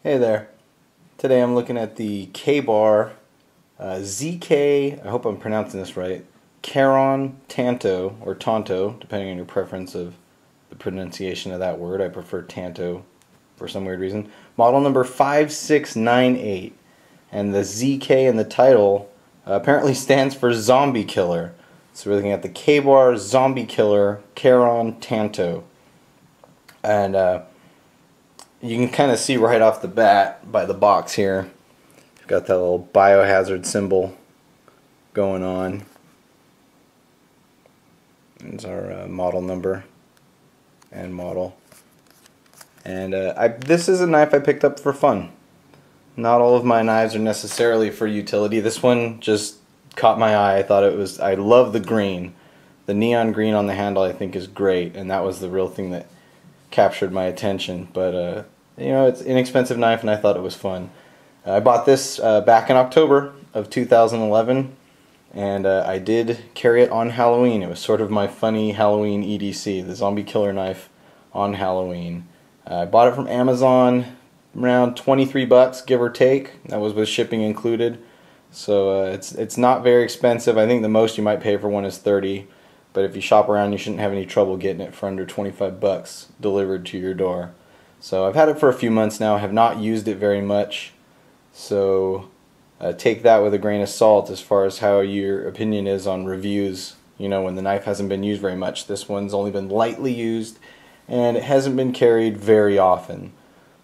Hey there. Today I'm looking at the Ka-Bar ZK, I hope I'm pronouncing this right, Kharon Tanto, or Tanto, depending on your preference of the pronunciation of that word. I prefer Tanto for some weird reason. Model number 5698. And the ZK in the title apparently stands for zombie killer. So we're looking at the Ka-Bar zombie killer Kharon Tanto. And you can kind of see right off the bat by the box here, we've got that little biohazard symbol going on. There's our model number and model. And this is a knife I picked up for fun. Not all of my knives are necessarily for utility. This one just caught my eye. I love the green. The neon green on the handle I think is great, and that was the real thing that captured my attention. But you know, it's an inexpensive knife and I thought it was fun. I bought this back in October of 2011, and I did carry it on Halloween. It was sort of my funny Halloween EDC, the zombie killer knife on Halloween. I bought it from Amazon, around 23 bucks, give or take. That was with shipping included. So it's not very expensive. I think the most you might pay for one is 30, but if you shop around you shouldn't have any trouble getting it for under 25 bucks delivered to your door. So I've had it for a few months now, have not used it very much, so take that with a grain of salt as far as how your opinion is on reviews, you know, when the knife hasn't been used very much. This one's only been lightly used and it hasn't been carried very often,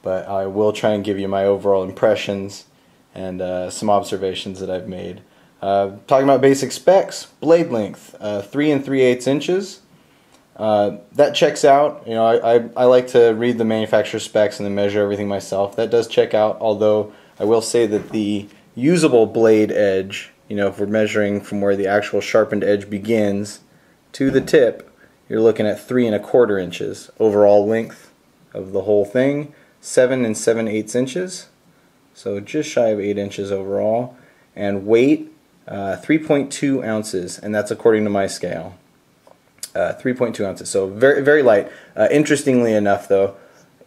but I will try and give you my overall impressions and some observations that I've made. Talking about basic specs, blade length, 3 3/8 inches. That checks out. You know, I like to read the manufacturer specs and then measure everything myself. That does check out, although I will say that the usable blade edge, you know, if we're measuring from where the actual sharpened edge begins to the tip, you're looking at 3 1/4 inches. Overall length of the whole thing, 7 7/8 inches. So just shy of 8 inches overall. And weight, 3.2 ounces, and that's according to my scale. 3.2 ounces, so very, very light. Interestingly enough, though,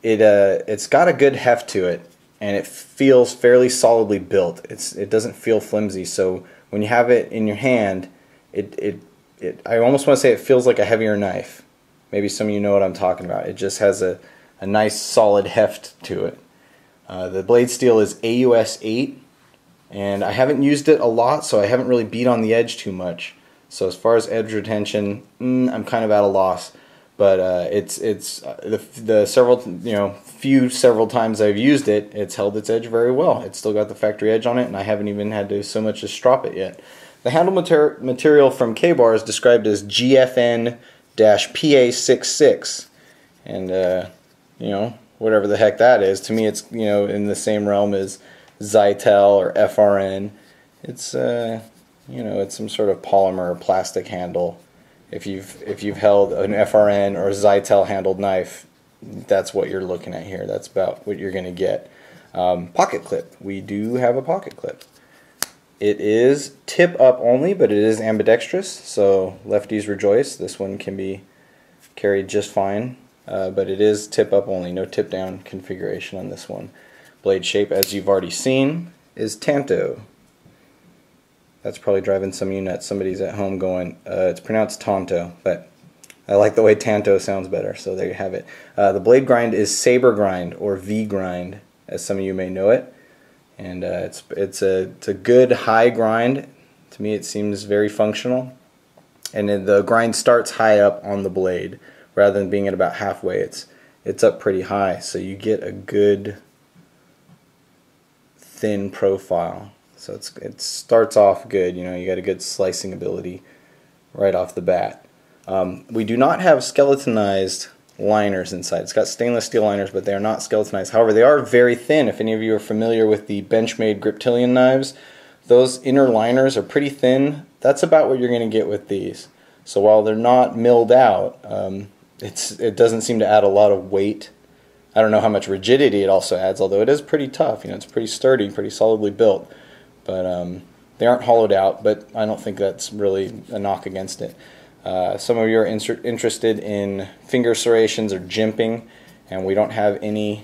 it's got a good heft to it, and it feels fairly solidly built. It doesn't feel flimsy. So when you have it in your hand, I almost want to say it feels like a heavier knife. Maybe some of you know what I'm talking about. It just has a nice solid heft to it. The blade steel is AUS 8, and I haven't used it a lot, so I haven't really beat on the edge too much. So as far as edge retention, I'm kind of at a loss. But the several times I've used it, it's held its edge very well. It's still got the factory edge on it, and I haven't even had to so much as strop it yet. The handle material from Ka-Bar is described as GFN-PA66, and you know, whatever the heck that is. To me, it's, you know, in the same realm as Zytel or FRN. It's you know, it's some sort of polymer or plastic handle. If you've held an FRN or Zytel handled knife, that's what you're looking at here. That's about what you're going to get. Pocket clip. We do have a pocket clip. It is tip up only, but it is ambidextrous, so lefties rejoice. This one can be carried just fine, but it is tip up only. No tip down configuration on this one. Blade shape, as you've already seen, is Tanto. That's probably driving some of you nuts. Somebody's at home going, it's pronounced Tanto, but I like the way Tanto sounds better, so there you have it. The blade grind is saber grind, or V grind, as some of you may know it. And it's a good high grind. To me it seems very functional. And then the grind starts high up on the blade, rather than being at about halfway. It's up pretty high, so you get a good thin profile. So it starts off good. You know, you got a good slicing ability right off the bat. We do not have skeletonized liners inside. It's got stainless steel liners, but they are not skeletonized. However, they are very thin. If any of you are familiar with the Benchmade reptilian knives, those inner liners are pretty thin. That's about what you're going to get with these. So while they're not milled out, it doesn't seem to add a lot of weight. I don't know how much rigidity it also adds, although it is pretty tough. You know, it's pretty sturdy, pretty solidly built. But they aren't hollowed out, but I don't think that's really a knock against it. Some of you are interested in finger serrations or jimping, and we don't have any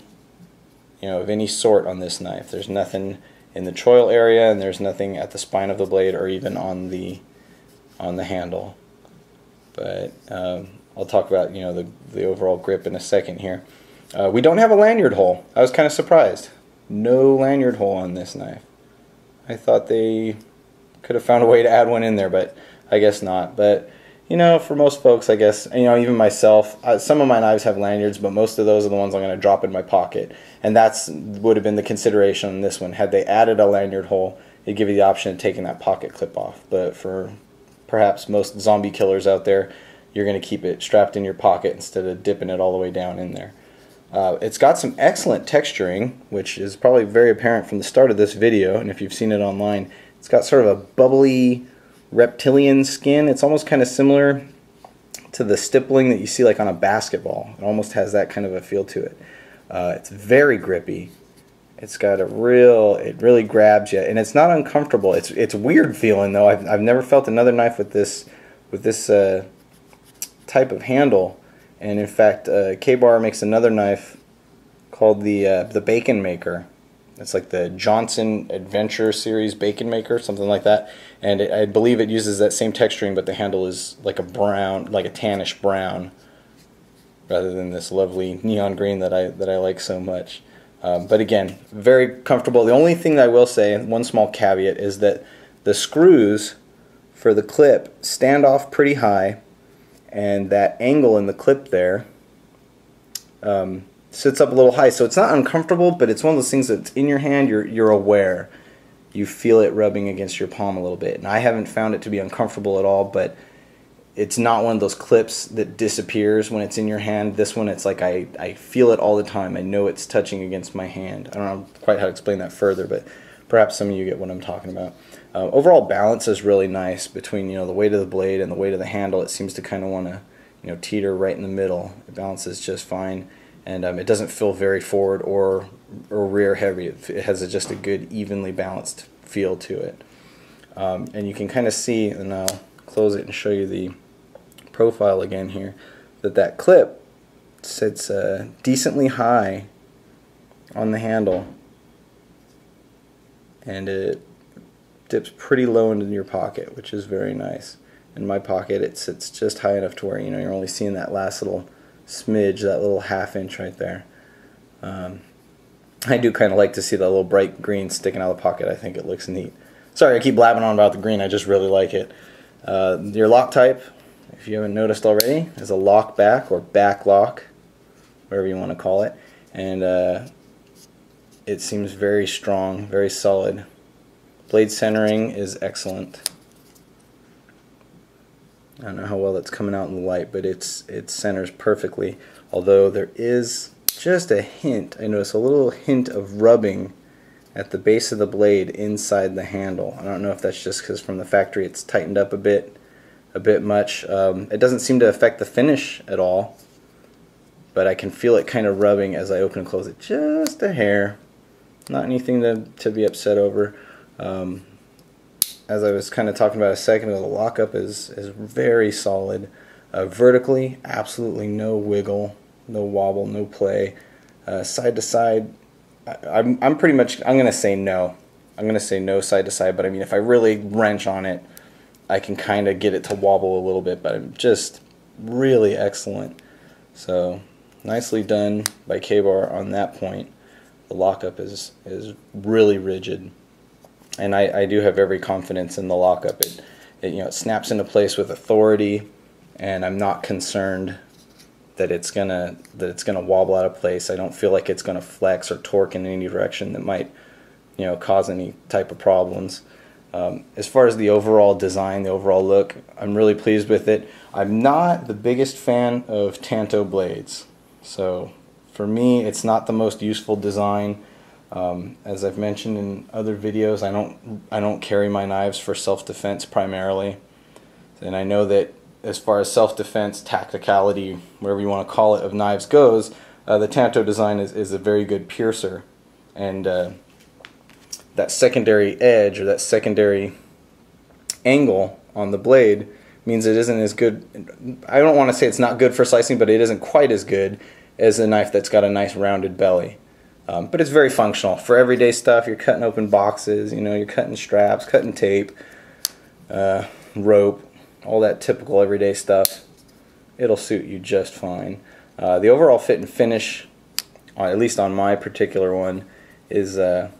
of any sort on this knife. There's nothing in the choil area, and there's nothing at the spine of the blade or even on the handle. But I'll talk about the overall grip in a second here. We don't have a lanyard hole. I was kind of surprised. No lanyard hole on this knife. I thought they could have found a way to add one in there, but I guess not. But for most folks, I guess, even myself, some of my knives have lanyards, but most of those are the ones I'm going to drop in my pocket. And that's would have been the consideration on this one. Had they added a lanyard hole, it'd give you the option of taking that pocket clip off. But for perhaps most zombie killers out there, you're going to keep it strapped in your pocket instead of dipping it all the way down in there. It's got some excellent texturing, which is probably very apparent from the start of this video, and if you've seen it online, it's got sort of a bubbly reptilian skin. It's almost kind of similar to the stippling that you see like on a basketball. It almost has that kind of a feel to it. It's very grippy. It's got it really grabs you, and it's not uncomfortable. It's weird feeling though. I've never felt another knife with this type of handle. And in fact, Ka-Bar makes another knife called the Bacon Maker. It's like the Johnson Adventure Series Bacon Maker, something like that. And I believe it uses that same texturing, but the handle is like a brown, like a tannish brown, rather than this lovely neon green that I like so much. But again, very comfortable. The only thing that I will say, one small caveat, is that the screws for the clip stand off pretty high, and that angle in the clip there sits up a little high, so it's not uncomfortable, but it's one of those things that's in your hand, you're aware. You feel it rubbing against your palm a little bit. And I haven't found it to be uncomfortable at all, but it's not one of those clips that disappears when it's in your hand. This one, it's like I feel it all the time. I know it's touching against my hand. I don't know quite how to explain that further, but perhaps some of you get what I'm talking about. Overall balance is really nice between the weight of the blade and the weight of the handle. It seems to kind of want to teeter right in the middle. It balances just fine, and it doesn't feel very forward or rear heavy. It has just a good evenly balanced feel to it. And you can kind of see, and I'll close it and show you the profile again here, that clip sits decently high on the handle, and it dips pretty low into your pocket, which is very nice. In my pocket, it sits just high enough to where you're only seeing that last little smidge, that little ½ inch right there. I do kind of like to see that little bright green sticking out of the pocket. I think it looks neat. Sorry, I keep blabbing on about the green. I just really like it. Your lock type, if you haven't noticed already, is a lock back or back lock, whatever you want to call it, and it seems very strong, very solid. Blade centering is excellent. I don't know how well that's coming out in the light, but it centers perfectly. Although there is just a hint, I notice a little hint of rubbing at the base of the blade inside the handle. I don't know if that's just because from the factory it's tightened up a bit much. It doesn't seem to affect the finish at all, but I can feel it kind of rubbing as I open and close it just a hair. Not anything to be upset over. As I was kind of talking about a second ago, the lockup is very solid. Vertically, absolutely no wiggle, no wobble, no play. Side to side, I'm pretty much, I'm going to say no. I'm going to say no side to side, but I mean, if I really wrench on it, I can kind of get it to wobble a little bit, but I'm just really excellent. So, nicely done by Ka-Bar on that point. The lockup is really rigid, and I do have every confidence in the lockup. It snaps into place with authority, and I'm not concerned that it's gonna wobble out of place. I don't feel like it's gonna flex or torque in any direction that might cause any type of problems. As far as the overall design, the overall look, I'm really pleased with it. I'm not the biggest fan of Tanto blades, so for me it's not the most useful design. As I've mentioned in other videos, I don't carry my knives for self-defense primarily, and I know that as far as self-defense, tacticality, whatever you want to call it, of knives goes, the Tanto design is a very good piercer, and that secondary edge or that secondary angle on the blade means it isn't as good. I don't want to say it's not good for slicing, but it isn't quite as good as a knife that's got a nice rounded belly. But it's very functional for everyday stuff. You're cutting open boxes, you know, you're cutting straps, cutting tape, rope, all that typical everyday stuff. It'll suit you just fine. The overall fit and finish, at least on my particular one, is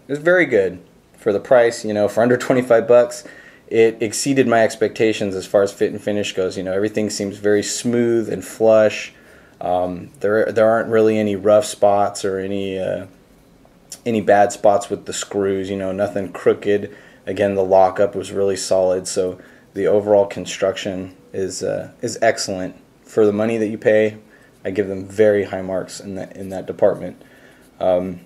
very good for the price. You know, for under 25 bucks, it exceeded my expectations as far as fit and finish goes. You know, everything seems very smooth and flush. There aren't really any rough spots or any bad spots with the screws. You know, nothing crooked. Again, the lockup was really solid, so the overall construction is excellent for the money that you pay. I give them very high marks in that department. You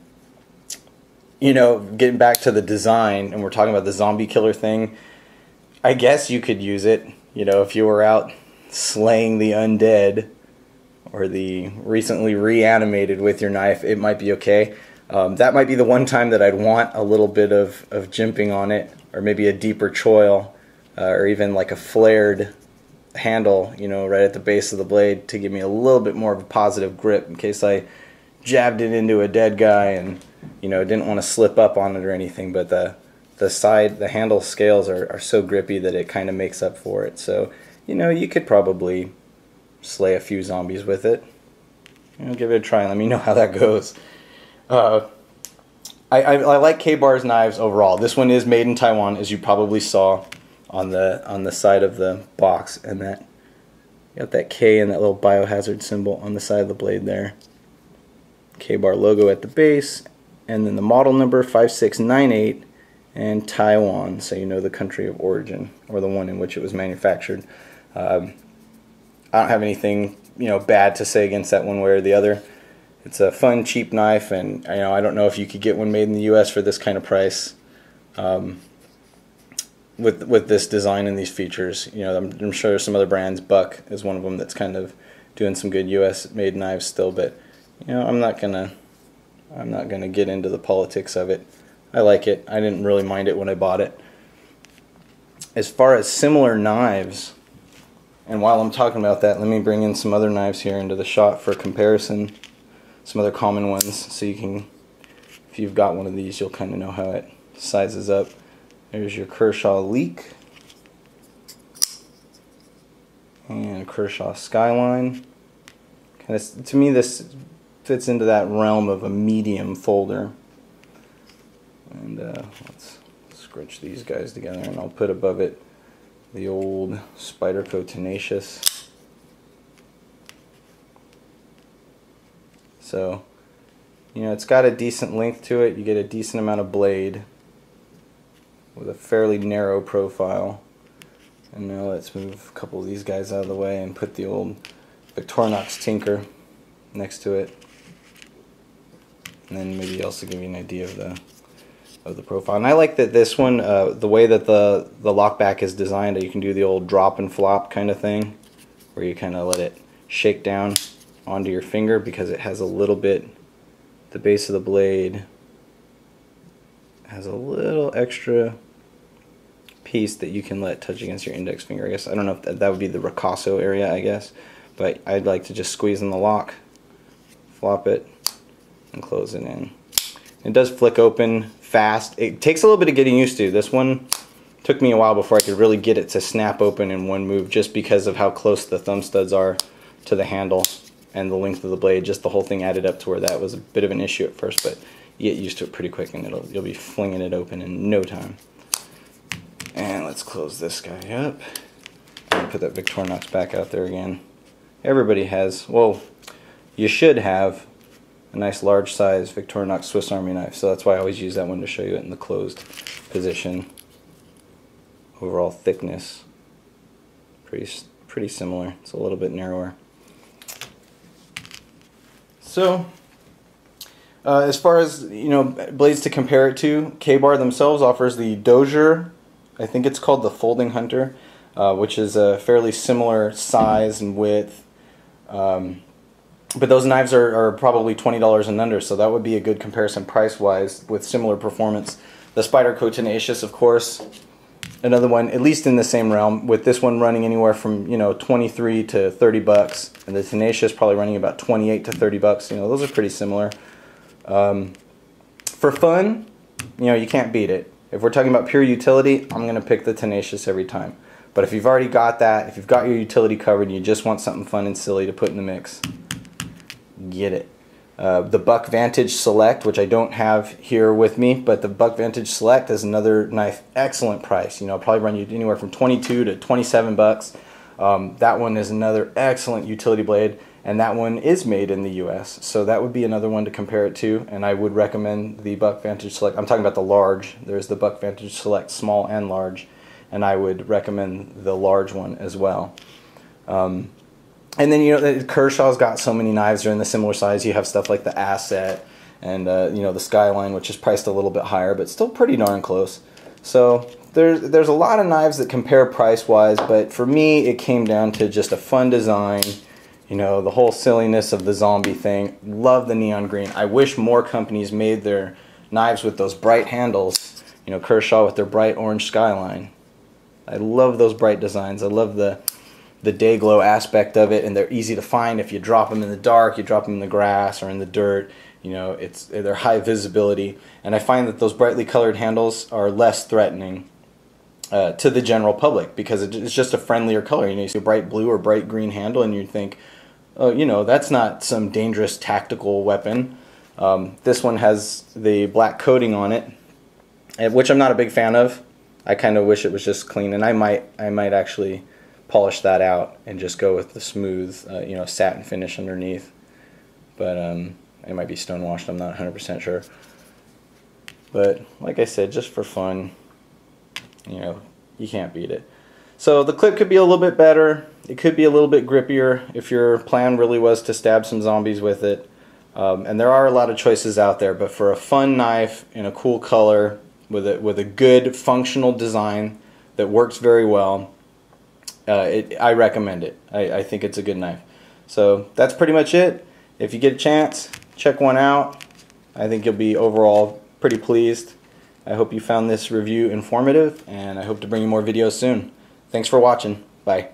know, getting back to the design, and we're talking about the zombie killer thing, I guess you could use it, you know, if you were out slaying the undead or the recently reanimated with your knife, it might be okay. That might be the one time that I'd want a little bit of jimping on it, or maybe a deeper choil, or even like a flared handle, you know, right at the base of the blade to give me a little bit more of a positive grip in case I jabbed it into a dead guy and, you know, didn't want to slip up on it or anything. But the handle scales are so grippy that it kind of makes up for it. So, you know, you could probably slay a few zombies with it. You know, give it a try and let me know how that goes. I like Ka-Bar's knives overall. This one is made in Taiwan, as you probably saw on the side of the box, and that got that K and that little biohazard symbol on the side of the blade there. Ka-Bar logo at the base, and then the model number 5698 and Taiwan, so you know the country of origin or the one in which it was manufactured. I don't have anything, you know, bad to say against that one way or the other. It's a fun, cheap knife, and you know, I don't know if you could get one made in the U.S. for this kind of price. With this design and these features, you know, I'm sure there's some other brands. Buck is one of them that's kind of doing some good U.S. made knives still, but you know, I'm not gonna get into the politics of it. I like it. I didn't really mind it when I bought it. As far as similar knives, and while I'm talking about that, let me bring in some other knives here into the shot for comparison. Some other common ones, so you can, if you've got one of these, you'll kind of know how it sizes up. There's your Kershaw Leak and Kershaw Skyline. Kind of, to me, this fits into that realm of a medium folder. And let's scrunch these guys together, and I'll put above it the old Spyderco Tenacious. So, you know, it's got a decent length to it. You get a decent amount of blade with a fairly narrow profile. And now let's move a couple of these guys out of the way and put the old Victorinox Tinker next to it. And then maybe also give you an idea of the profile. And I like that this one, the way that the lockback is designed, you can do the old drop and flop kind of thing, where you kind of let it shake down onto your finger, because it has a little bit, the base of the blade has a little extra piece that you can let touch against your index finger. I guess, I don't know if that would be the ricasso area, I guess, but I'd like to just squeeze in the lock, flop it, and close it in. It does flick open fast. It takes a little bit of getting used to. This one took me a while before I could really get it to snap open in one move, just because of how close the thumb studs are to the handle and the length of the blade. Just the whole thing added up to where that was a bit of an issue at first, but you get used to it pretty quick, and you'll be flinging it open in no time. And let's close this guy up and put that Victorinox back out there again. Everybody has, well, you should have a nice large size Victorinox Swiss Army knife, so that's why I always use that one to show you it in the closed position. Overall thickness, pretty similar. It's a little bit narrower. So, as far as, you know, blades to compare it to, Ka-Bar themselves offers the Dozier, I think it's called the Folding Hunter, which is a fairly similar size and width. But those knives are probably $20 and under, so that would be a good comparison price-wise with similar performance. The Spyderco Tenacious, of course, another one, at least in the same realm, with this one running anywhere from, you know, 23 to 30 bucks, and the Tenacious probably running about 28 to 30 bucks. You know, those are pretty similar. for fun, you know, you can't beat it. If we're talking about pure utility, I'm going to pick the Tenacious every time. But if you've already got that, if you've got your utility covered and you just want something fun and silly to put in the mix, get it. The Buck Vantage Select, which I don't have here with me, but the Buck Vantage Select is another knife, excellent price. You know, probably run you anywhere from 22 to 27 bucks. That one is another excellent utility blade, and that one is made in the US, so that would be another one to compare it to, and I would recommend the Buck Vantage Select. I'm talking about the large. There's the Buck Vantage Select small and large, and I would recommend the large one as well. And then, you know, Kershaw's got so many knives that are in the similar size. You have stuff like the Asset and, you know, the Skyline, which is priced a little bit higher, but still pretty darn close. So there's a lot of knives that compare price-wise, but for me, it came down to just a fun design. You know, the whole silliness of the zombie thing. Love the neon green. I wish more companies made their knives with those bright handles. You know, Kershaw with their bright orange Skyline. I love those bright designs. I love the day glow aspect of it, and they're easy to find. If you drop them in the dark, you drop them in the grass or in the dirt, you know, they're high visibility. And I find that those brightly colored handles are less threatening to the general public because it's just a friendlier color. You know, you see a bright blue or bright green handle and you think, oh, you know, that's not some dangerous tactical weapon. This one has the black coating on it, which I'm not a big fan of. I kind of wish it was just clean, and I might actually polish that out and just go with the smooth, you know, satin finish underneath. But it might be stonewashed. I'm not 100% sure. But like I said, just for fun, you know, you can't beat it. So the clip could be a little bit better. It could be a little bit grippier if your plan really was to stab some zombies with it. And there are a lot of choices out there, but for a fun knife in a cool color with a good functional design that works very well, I recommend it. I think it's a good knife. So that's pretty much it. If you get a chance, check one out. I think you'll be overall pretty pleased. I hope you found this review informative, and I hope to bring you more videos soon. Thanks for watching. Bye.